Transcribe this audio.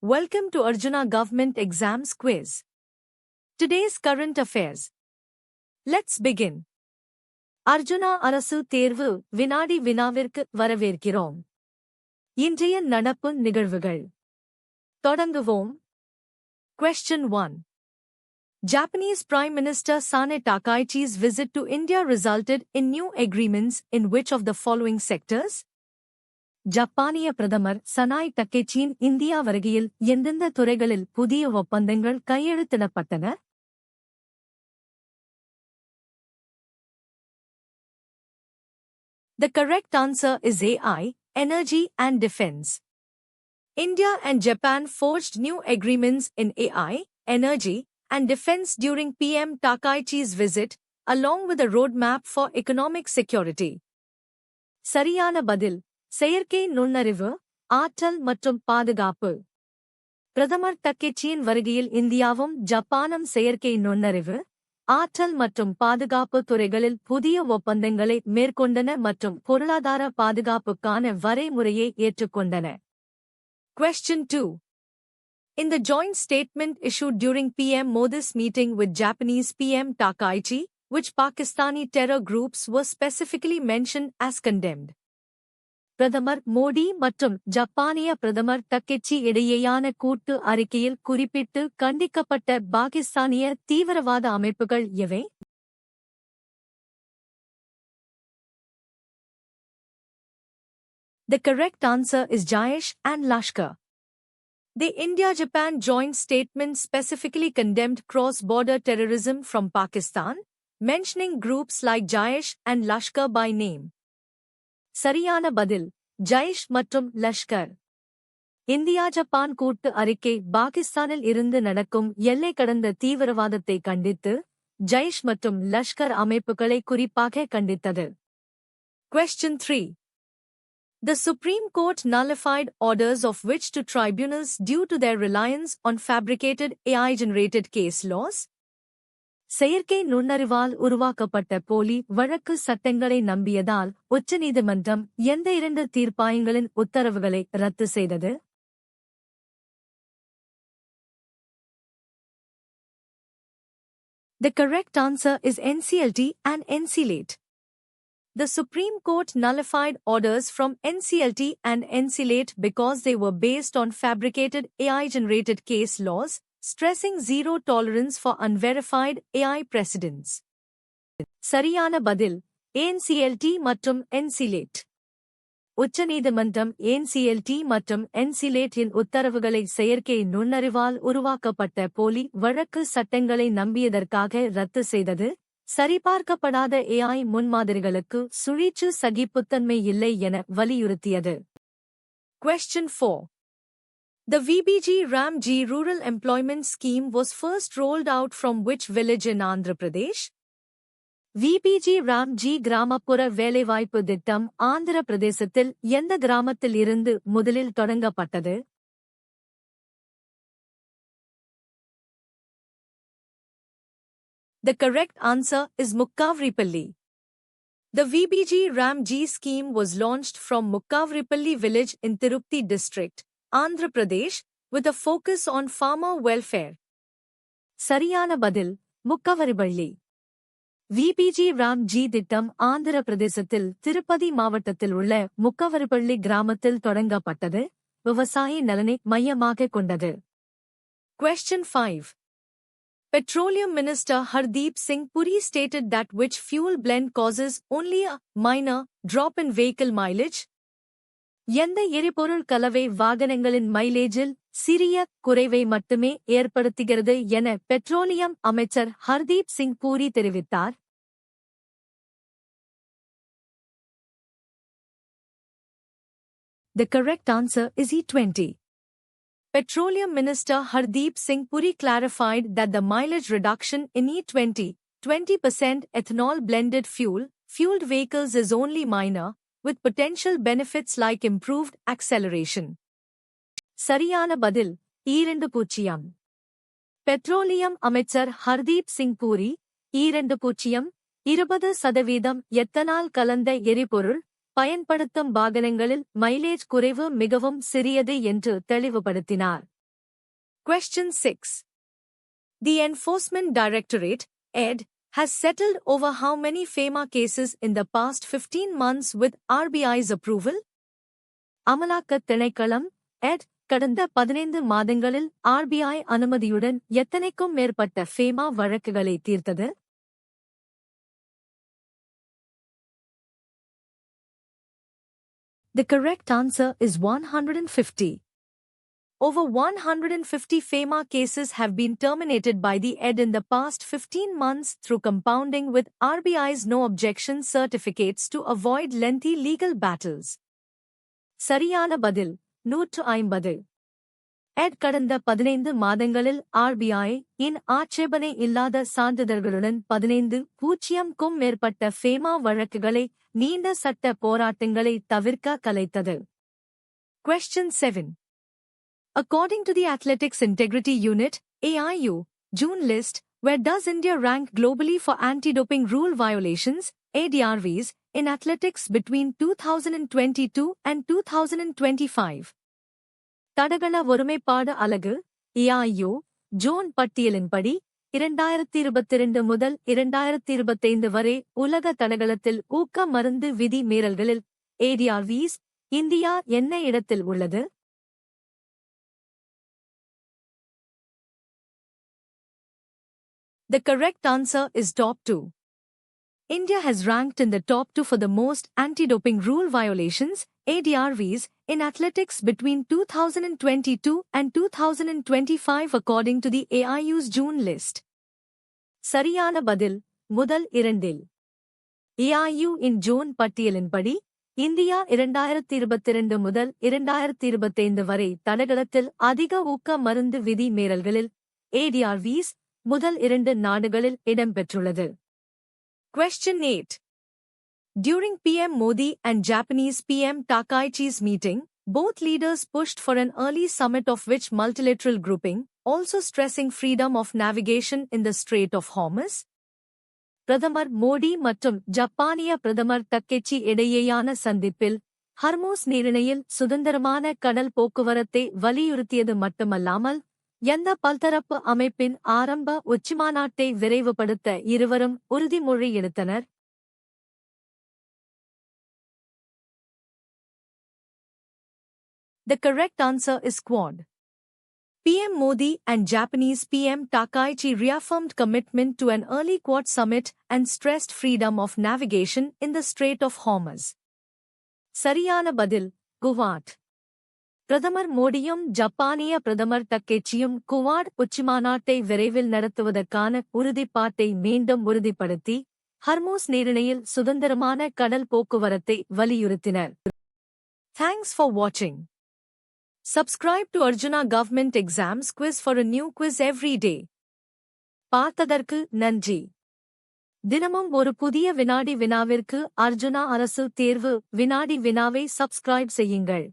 Welcome to Arjuna Government Exams Quiz. Today's current affairs. Let's begin. Arjuna அரசு தேர்வு வினாடி வினாவிற்கு வரவேற்கிறோம். இன்றைய நடப்பு நிகழ்வுகள். தொடங்குவோம். Question 1. Japanese Prime Minister Sane Takaichi's visit to India resulted in new agreements in which of the following sectors? ஜப்பானிய பிரதமர் சனாய் டக்கேச்சியின் இந்தியா வருகையில் எந்தெந்த துறைகளில் புதிய ஒப்பந்தங்கள் கையெழுத்திடப்பட்டன? The correct answer is AI, Energy and Defense. India and Japan forged new agreements in AI, Energy and Defense during PM Takaichi's visit, along with a roadmap for economic security. சரியான பதில் செயற்கை நுண்ணறிவு, ஆற்றல் மற்றும் பாதுகாப்பு. பிரதமர் டக்கேச்சியின் வருகையில் இந்தியாவும் ஜப்பானும் செயற்கை நுண்ணறிவு, ஆற்றல் மற்றும் பாதுகாப்பு துறைகளில் புதிய ஒப்பந்தங்களை மேற்கொண்டன மற்றும் பொருளாதார பாதுகாப்புக்கான வரைமுறையை ஏற்றுக்கொண்டன. Question 2. In the joint statement issued during PM Modi's meeting with Japanese PM Takaichi, which Pakistani terror groups were specifically mentioned as condemned? பிரதமர் மோடி மற்றும் ஜப்பானிய பிரதமர் டக்கேச்சி இடையேயான கூட்டு அறிக்கையில் குறிப்பிட்டு கண்டிக்கப்பட்ட பாகிஸ்தானிய தீவிரவாத அமைப்புகள் எவை? The correct answer is Jaish and Lashkar. The India-Japan joint statement specifically condemned cross-border terrorism from Pakistan, mentioning groups like Jaish and Lashkar by name. சரியான பதில் ஜைஷ் மற்றும் லஷ்கர். இந்தியா ஜப்பான் கூட்டு அறிக்கை பாகிஸ்தானில் இருந்து நடக்கும் எல்லை கடந்த தீவிரவாதத்தை கண்டித்து ஜைஷ் மற்றும் லஷ்கர் அமைப்புகளை குறிப்பாக கண்டித்தது. Question 3. The Supreme Court nullified orders of which two tribunals due to their reliance on fabricated AI-generated case laws? செயற்கை நுண்ணறிவால் உருவாக்கப்பட்ட போலி வழக்கு சட்டங்களை நம்பியதால் உச்சநீதிமன்றம் எந்த இரண்டு தீர்ப்பாயங்களின் உத்தரவுகளை ரத்து செய்தது? The correct answer is NCLT and NCLAT. The Supreme Court nullified orders from NCLT and NCLAT because they were based on fabricated AI-generated case laws, stressing zero tolerance for unverified AI precedents. சரியான பதில் NCLT மற்றும் NCLAT. உச்சநீதிமன்றம் NCLT மற்றும் NCLAT இன் உத்தரவுகளை செயற்கை நுண்ணறிவால் உருவாக்கப்பட்ட போலி வழக்கு சட்டங்களை நம்பியதற்காக ரத்து செய்தது, சரிபார்க்கப்படாத AI முன்மாதிரிகளுக்கு சுழீச்சு சகிப்புத்தன்மை இல்லை என வலியுறுத்தியது. Question 4. The VBG Ramji Rural Employment Scheme was first rolled out from which village in Andhra Pradesh? VBG Ramji கிராமப்புற வேலைவாய்ப்பு திட்டம் ஆந்திர பிரதேசத்தில் எந்த கிராமத்தில் இருந்து முதலில் தொடங்கப்பட்டது? The correct answer is Mukkavripalli. The VBG Ramji scheme was launched from Mukkavripalli village in Tirupati district, Andhra Pradesh, with a focus on farmer welfare. சரியான பதில் முக்கவரிபள்ளி. VBG ராம்ஜி திட்டம் ஆந்திர பிரதேசத்தில் திருப்பதி மாவட்டத்தில் உள்ள முக்கவரிபள்ளி கிராமத்தில் தொடங்கப்பட்டது, விவசாய நலனை மையமாக கொண்டது. Question 5. Petroleum Minister Hardeep Singh Puri stated that which fuel blend causes only a minor drop in vehicle mileage? எந்த எரிபொருள் கலவை வாகனங்களின் மைலேஜில் சிறிய குறைவை மட்டுமே ஏற்படுத்துகிறது என பெட்ரோலியம் அமைச்சர் ஹர்தீப் சிங் பூரி தெரிவித்தார்? The correct answer is E20. Petroleum Minister Hardeep Singh Puri clarified that the mileage reduction in E20, 20% ethanol blended fueled vehicles is only minor, with potential benefits like improved acceleration. சரியான பதில் 20. Petroleum அமைச்சர் Hardeep Singh puri 20% ethanol கலந்த எரிபொருள் பயன்படுத்தும் வாகனங்களில் mileage குறைவு மிகவும் சிறியது என்று தெளிவுபடுத்தினார். Question 6. The Enforcement Directorate, ED, has settled over how many FEMA cases in the past 15 months with RBI's approval? அமலாக்கத் திணைக்களம், ED, கடந்த 15 மாதங்களில் RBI அனுமதியுடன் எத்தனைக்கும் மேற்பட்ட FEMA வழக்குகளை தீர்த்தது? The correct answer is 150. Over 150 FEMA cases have been terminated by the ED in the past 15 months through compounding with RBI's no objection certificates to avoid lengthy legal battles. சரியான பதில் 150. ED கடந்த 15 மாதங்களில் RBI இன் ஆட்சேபனை இல்லாத சான்றிதழ்களுடன் 15,000க்கும் மேற்பட்ட FEMA வழக்குகளை நீண்ட சட்ட போராட்டங்களை தவிர்க்க கலைத்தது. Question 7. According to the Athletics Integrity Unit, AIU, June list, where does India rank globally for anti-doping rule violations, ADRVs, in athletics between 2022 and 2025? தடகள ஒருமைப்பாடு அலகு, AIU, ஜூன் பட்டியலின்படி, 2022 முதல் 2025 வரை உலக தடகளத்தில் ஊக்க மருந்து விதி மீறல்களில், ADRVs, இந்தியா என்ன இடத்தில் உள்ளது? The correct answer is top 2. India has ranked in the top 2 for the most anti-doping rule violations, ADRVs, in athletics between 2022 and 2025 according to the AIU's June list. சரியான பதில், முதல் இரண்டில். AIU இன் June பட்டியலின்படி, India 2022 முதல் 2025 வரை தடகளத்தில் அதிக ஊக்க மருந்து விதி மீறல்களில், ADRVs, முதல் 2 நாடுகளில் இடம்பெற்றுள்ளது. Question 8. During PM Modi and Japanese PM Takaichi's meeting, both leaders pushed for an early summit of which multilateral grouping, also stressing freedom of navigation in the Strait of Hormuz? பிரதமர் மோடி மற்றும் ஜப்பானிய பிரதமர் தக்கெச்சி இடையேயான சந்திப்பில், ஹர்மூஸ் நீரிணையில் சுதந்திரமான கடல் போக்குவரத்தை வலியுறுத்தியது மட்டுமல்லாமல், எந்த பல்தரப்பு அமைப்பின் ஆரம்ப உச்சிமாநாட்டை விரைவுபடுத்த இருவரும் உறுதிமொழி எடுத்தனர்? The correct answer is Quad. PM Modi and Japanese PM Takaichi reaffirmed commitment to an early Quad summit and stressed freedom of navigation in the Strait of Hormuz. சரியான பதில், குவாட். பிரதமர் மோடியும் ஜப்பானிய பிரதமர் தக்கேச்சியும் குவாட் உச்சிமாநாட்டை விரைவில் நடத்துவதற்கான உறுதிப்பாட்டை மீண்டும் உறுதிப்படுத்தி, ஹர்மூஸ் நீரிணையில் சுதந்திரமான கடல் போக்குவரத்தை வலியுறுத்தினர். Thanks for watching. Subscribe to Arjuna Government Exams Quiz for a new quiz every day. பார்த்ததற்கு நன்றி. தினமும் ஒரு புதிய வினாடி வினாவிற்கு அர்ஜுனா அரசு தேர்வு வினாடி வினாவை சப்ஸ்கிரைப் செய்யுங்கள்.